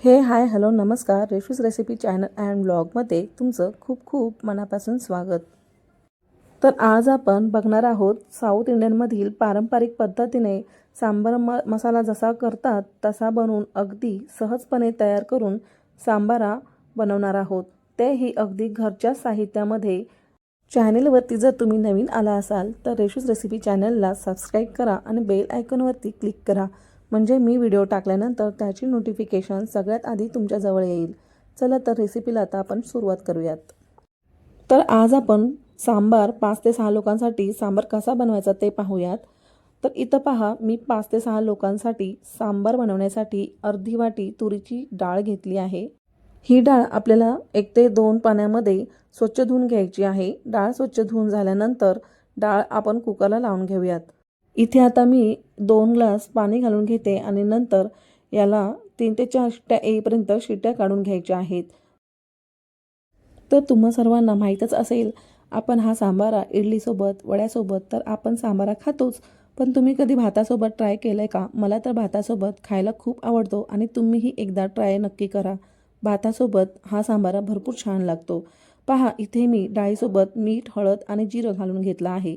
Hi hello नमस्कार. Reshu's recipe channel and ब्लॉगमध्ये तुमचं खूप खूप मनापासून स्वागत. तर आज आपण बघणार आहोत साऊथ इंडियनमधील पारंपरिक पद्धतीने सांबार मसाला जसा करतात तसा बनवून अगदी सहजपणे तयार करून सांबारा बनवणार आहोत, तेही अगदी घरच्या साहित्यामध्ये. चॅनेलवरती जर तुम्ही नवीन आला असाल तर रेशूज रेसिपी चॅनलला सबस्क्राईब करा आणि बेल आयकॉनवरती क्लिक करा, म्हणजे मी व्हिडिओ टाकल्यानंतर त्याची नोटिफिकेशन सगळ्यात आधी तुमच्याजवळ येईल. चला तर रेसिपीला आता आपण सुरुवात करूयात. तर आज आपण सांबार 5 ते 6 लोकांसाठी सांबार कसा बनवायचा ते पाहूयात. तर इथं पहा, मी 5 ते 6 लोकांसाठी सांबार बनवण्यासाठी अर्धी वाटी तुरीची डाळ घेतली आहे. ही डाळ आपल्याला 1 ते 2 पाण्यामध्ये स्वच्छ धुवून घ्यायची आहे. डाळ स्वच्छ धुवून झाल्यानंतर डाळ आपण कुकरला लावून घेऊयात. इथे आता मी 2 ग्लास पाणी घालून घेते आणि नंतर याला 3 ते 4 शिट्ट्या येईपर्यंत शिट्ट्या काढून घ्यायच्या आहेत. तर तुम्हा सर्वांना माहीतच असेल, आपण हा सांबारा इडलीसोबत, वड्यासोबत तर आपण सांबारा खातोच. पण तुम्ही कधी भातासोबत ट्राय केलं आहे का? मला तर भातासोबत खायला खूप आवडतो आणि तुम्हीही एकदा ट्राय नक्की करा. भातासोबत हा सांबारा भरपूर छान लागतो. पहा, इथे मी डाळीसोबत मीठ, हळद आणि जिरं घालून घेतलं आहे.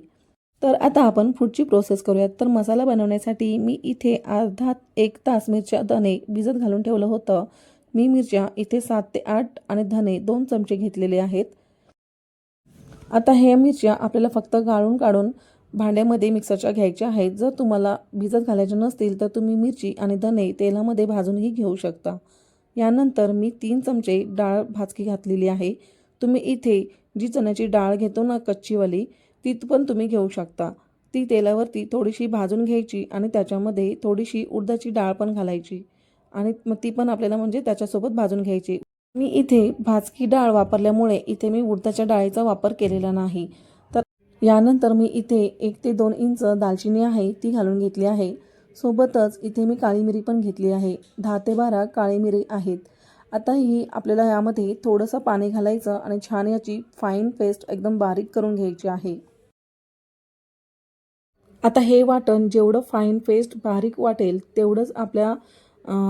तर आता आपण पुढची प्रोसेस करूयात. तर मसाला बनवण्यासाठी मी इथे अर्धा 1 तास मिरच्या दाणे भिजत घालून ठेवलं होतं. मी मिरच्या इथे 7 ते 8 आणि धने 2 चमचे घेतलेले आहेत. आता हे मिरच्या आपल्याला फक्त गाळून काढून भांड्यामध्ये मिक्सरच्या घ्यायच्या आहेत. जर तुम्हाला भिजत घालायचे नसतील तर तुम्ही मिरची आणि धने तेलामध्ये भाजूनही घेऊ शकता. यानंतर मी 3 चमचे डाळ भाजकी घातलेली आहे. तुम्ही इथे जी चण्याची डाळ घेतो ना कच्चीवाली, ती पण तुम्ही घेऊ शकता. ती तेलावरती थोडीशी भाजून घ्यायची आणि त्याच्यामध्ये थोडीशी उडदाची डाळ पण घालायची आणि मग ती पण आपल्याला म्हणजे त्याच्यासोबत भाजून घ्यायची. मी इथे भाजकी डाळ वापरल्यामुळे इथे मी उडदाच्या डाळीचा वापर केलेला नाही. तर यानंतर मी इथे 1 ते 2 इंच दालचिनी आहे ती घालून घेतली आहे. सोबतच इथे मी काळी मिरी पण घेतली आहे. 10 ते 12 काळी मिरी आहेत. आता ही आपल्याला यामध्ये थोडंसं पाणी घालायचं आणि छान याची फाईन पेस्ट एकदम बारीक करून घ्यायची आहे. आता हे वाटण जेवढं फाईन पेस्ट बारीक वाटेल तेवढंच आपल्या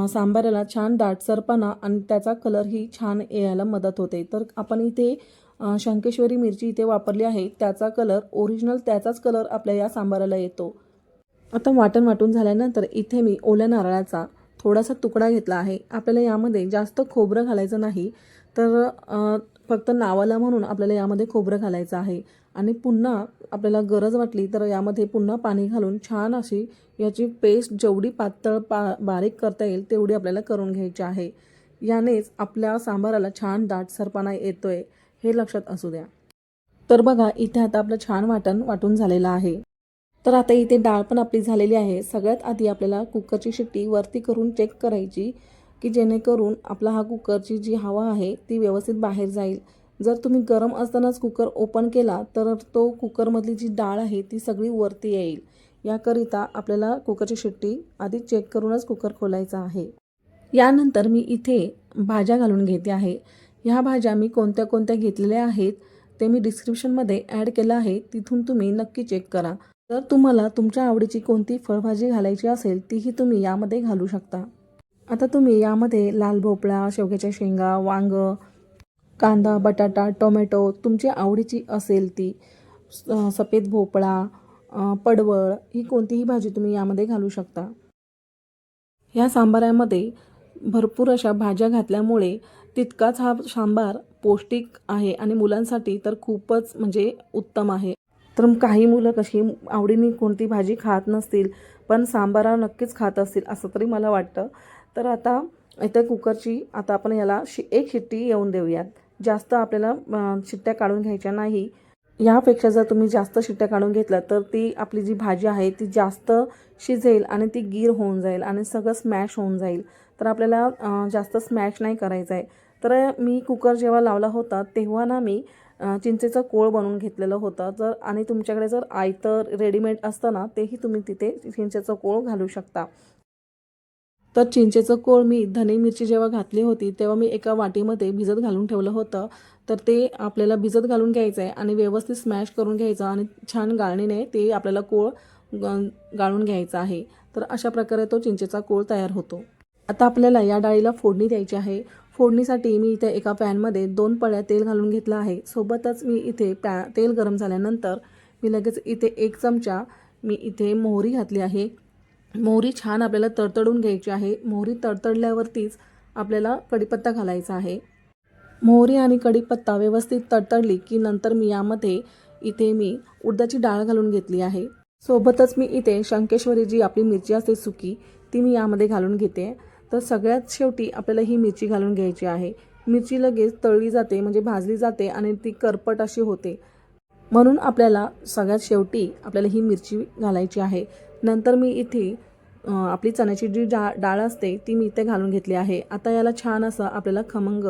सांबाराला छान दाटसरपणा आणि त्याचा कलरही छान यायला मदत होते. तर आपण इथे शंकेश्वरी मिरची इथे वापरली आहे. त्याचा कलर ओरिजिनल त्याचाच कलर आपल्या या सांबाराला येतो. आता वाटण वाटून झाल्यानंतर इथे मी ओल्या नारळाचा थोडासा तुकडा घेतला आहे. आपल्याला यामध्ये जास्त खोबरं घालायचं नाही, तर फक्त नावाला म्हणून आपल्याला यामध्ये खोबरं घालायचं आहे. आणि पुन्हा आपल्याला गरज वाटली तर यामध्ये पुन्हा पाणी घालून छान अशी याची पेस्ट जेवढी पातळ बारीक करता येईल तेवढी आपल्याला करून घ्यायची आहे. यानेच आपल्या सांबाराला छान दाटसरपणा येतोय, हे लक्षात असू द्या. तर बघा, इथे आता आपलं छान वाटण वाटून झालेलं आहे. तर आता इथे डाळ पण आपली झालेली आहे. सगळ्यात आधी आपल्याला कुकरची शिट्टी वरती करून चेक करायची, की जेणेकरून आपला हा कुकरची जी हवा आहे ती व्यवस्थित बाहेर जाईल. जर तुम्ही गरम असतानाच कुकर ओपन केला तर तो कुकरमधली जी डाळ आहे ती सगळी वरती येईल. याकरिता आपल्याला कुकरची शिट्टी आधी चेक करूनच कुकर खोलायचा आहे. यानंतर मी इथे भाज्या घालून घेते आहे. ह्या भाज्या मी कोणत्या कोणत्या घेतलेल्या आहेत ते मी डिस्क्रिप्शनमध्ये ॲड केलं आहे, तिथून तुम्ही नक्की चेक करा. जर तुम्हाला तुमच्या आवडीची कोणती फळभाजी घालायची असेल तीही तुम्ही यामध्ये घालू शकता. आता तुम्ही यामध्ये लाल भोपळा, शेवग्याच्या शेंगा, वांगं, कांदा, बटाटा, टोमॅटो तुमची आवडीची असेल ती, सफेद भोपळा, पडवळ, ही कोणतीही भाजी तुम्ही यामध्ये घालू शकता. ह्या सांबारामध्ये भरपूर अशा भाज्या घातल्यामुळे तितकाच हा सांबार पौष्टिक आहे आणि मुलांसाठी तर खूपच म्हणजे उत्तम आहे. तर काही मुलं कशी आवडीने कोणती भाजी खात नसतील, पण सांबारा नक्कीच खात असतील असं तरी मला वाटतं. तर आता इथे कुकरची आता आपण याला एक शिट्टी येऊन देऊयात. जास्त आपल्याला शिट्ट्या काढून घ्यायच्या नाही. यापेक्षा जर तुम्ही जास्त शिट्ट्या काढून घेतल्या तर ती आपली जी भाजी आहे ती जास्त शिजेल आणि ती गीर होऊन जाईल आणि सगळं स्मॅश होऊन जाईल. तर आपल्याला जास्त स्मॅश नाही करायचं आहे. तर मी कुकर जेव्हा लावला होता तेव्हा ना मी चिंचेचं कोळ बनवून घेतलेलं होतं. जर आणि तुमच्याकडे जर आयतं रेडीमेड असतं ना, तेही तुम्ही तिथे चिंचेचं कोळ घालू शकता. तर चिंचेचं कोळ मी धने मिरची जेव्हा घातली होती तेव्हा मी एका वाटीमध्ये भिजत घालून ठेवलं होतं. तर ते आपल्याला भिजत घालून घ्यायचं आहे आणि व्यवस्थित स्मॅश करून घ्यायचं आणि छान गाळणीने ते आपल्याला कोळ गाळून घ्यायचा आहे. तर अशा प्रकारे तो चिंचेचा कोळ तयार होतो. आता आपल्याला या डाळीला फोडणी द्यायची आहे. फोडणीसाठी मी इथे एका पॅनमध्ये 2 पळ्या तेल घालून घेतलं आहे. सोबतच मी इथे तेल गरम झाल्यानंतर मी लगेच इथे 1 चमचा मी इथे मोहरी घातली आहे. मोहरी छान आपल्याला तडतडून घ्यायची आहे. मोहरी तडतडल्यावरतीच आपल्याला कढीपत्ता घालायचा आहे. मोहरी आणि कढीपत्ता व्यवस्थित तडतडली की नंतर मी यामध्ये इथे मी उडदाची डाळ घालून घेतली आहे. सोबतच मी इथे शंकेश्वरी जी आपली मिरची असते सुकी ती मी यामध्ये घालून घेते. तर सगळ्यात शेवटी आपल्याला ही मिरची घालून घ्यायची आहे. मिरची लगेच तळली जाते म्हणजे भाजली जाते आणि ती करपट अशी होते. म्हणून आपल्याला सगळ्यात शेवटी आपल्याला ही मिरची घालायची आहे. नंतर मी इथे आपली चण्याची जी डाळ असते ती मी इथे घालून घेतली आहे. आता याला छान असं आपल्याला खमंग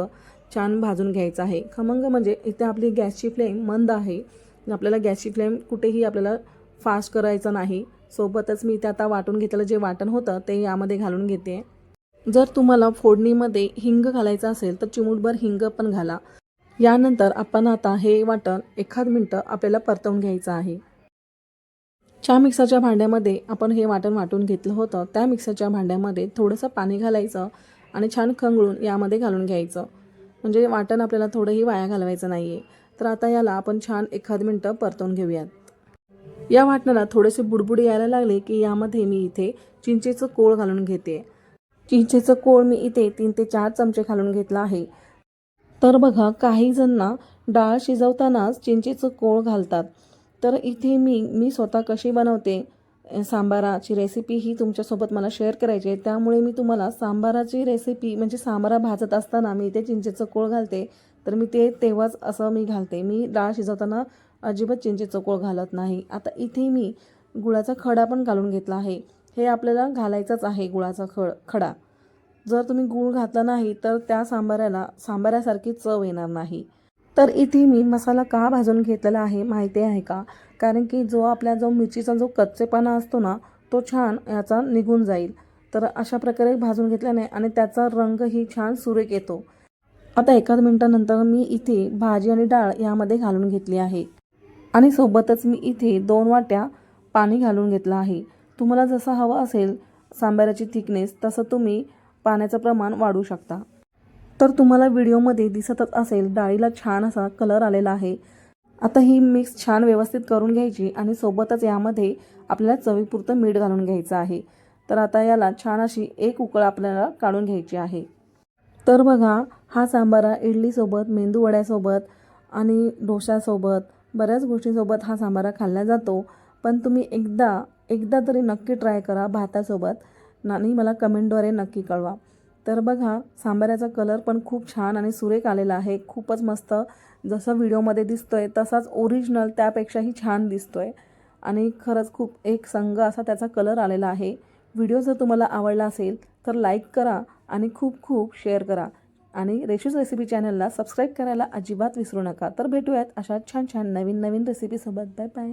छान भाजून घ्यायचं आहे. खमंग म्हणजे इथे आपली गॅसची फ्लेम मंद आहे. आपल्याला गॅसची फ्लेम कुठेही आपल्याला फास्ट करायचं नाही. सोबतच मी इथे आता वाटून घेतलेलं जे वाटण होतं ते यामध्ये घालून घेते. जर तुम्हाला फोडणीमध्ये हिंग घालायचं असेल तर चिमूटभर हिंग पण घाला. यानंतर आपण आता हे वाटण 1 मिनिटं आपल्याला परतवून घ्यायचं आहे. ज्या मिक्सरच्या भांड्यामध्ये आपण हे वाटण वाटून घेतलं होतं त्या मिक्सरच्या भांड्यामध्ये थोडंसं पाणी घालायचं आणि छान खंगळून यामध्ये घालून घ्यायचं. म्हणजे वाटण आपल्याला थोडंही वाया घालवायचं नाही आहे. तर आता याला आपण छान 1 मिनिटं परतवून घेऊयात. या वाटणाला थोडेसे बुडबुड यायला लागले की यामध्ये मी इथे चिंचेचं कोळ घालून घेते. चिंचेचं कोळ मी इथे 3 ते 4 चमचे घालून घेतला आहे. तर बघा काही जणांना डाळ शिजवतानाच चिंचेचं कोळ घालतात. तर इथे मी स्वतः कशी बनवते सांबाराची रेसिपी ही तुमच्यासोबत मला शेअर करायची आहे. त्यामुळे मी तुम्हाला सांबाराची रेसिपी म्हणजे सांबारा भाजत असताना मी इथे चिंचेचं कोळ घालते. तर मी ते तेव्हाच असं मी घालते. मी डाळ शिजवताना अजिबात चिंचेचं कोळ घालत नाही. आता इथे मी गुळाचा खडा पण घालून घेतला आहे. हे आपल्याला घालायचंच आहे गुळाचा खडा. जर तुम्ही गूळ घातला नाही तर त्या सांबाऱ्यासारखी चव येणार नाही. तर इथे मी मसाला का भाजून घेतलेला आहे माहिती आहे का? कारण की जो मिरचीचा जो कच्चेपणा असतो ना तो छान याचा निघून जाईल. तर अशा प्रकारे भाजून घेतल्याने आणि त्याचा रंगही छान सुरेख येतो. आता 1 मिनिटानंतर मी इथे भाजी आणि डाळ यामध्ये घालून घेतली आहे. आणि सोबतच मी इथे 2 वाट्या पाणी घालून घेतलं आहे. तुम्हाला जसं हवं असेल सांबाराची थिकनेस तसं तुम्ही पाण्याचं प्रमाण वाढवू शकता. तर तुम्हाला व्हिडिओमध्ये दिसतच असेल डाळीला छान असा कलर आलेला आहे. आता ही मिक्स छान व्यवस्थित करून घ्यायची आणि सोबतच यामध्ये आपल्याला चवीपुरतं मीठ घालून घ्यायचं आहे. तर आता याला छान अशी 1 उकळ आपल्याला काढून घ्यायची आहे. तर बघा हा सांबारा इडलीसोबत, मेंदू वड्यासोबत आणि डोशासोबत बऱ्याच गोष्टींसोबत हा सांबारा खाल्ला जातो. पण तुम्ही एकदा तरी नक्की ट्राय करा भातासोबत आणि मला कमेंटद्वारे नक्की कळवा. तर बघा सांबाराचा कलर पण खूप छान आणि सुरेख आलेला आहे. खूपच मस्त जसं व्हिडिओमध्ये दिसतोय तसाच ओरिजिनल त्यापेक्षाही छान दिसतोय आणि खरंच खूप एक संग असा त्याचा कलर आलेला आहे. व्हिडिओ जर तुम्हाला आवडला असेल तर लाईक करा आणि खूप खूप शेअर करा आणि रेशूज रेसिपी चॅनलला सबस्क्राईब करायला अजिबात विसरू नका. तर भेटूयात अशा छान छान नवीन रेसिपीसोबत. Bye bye.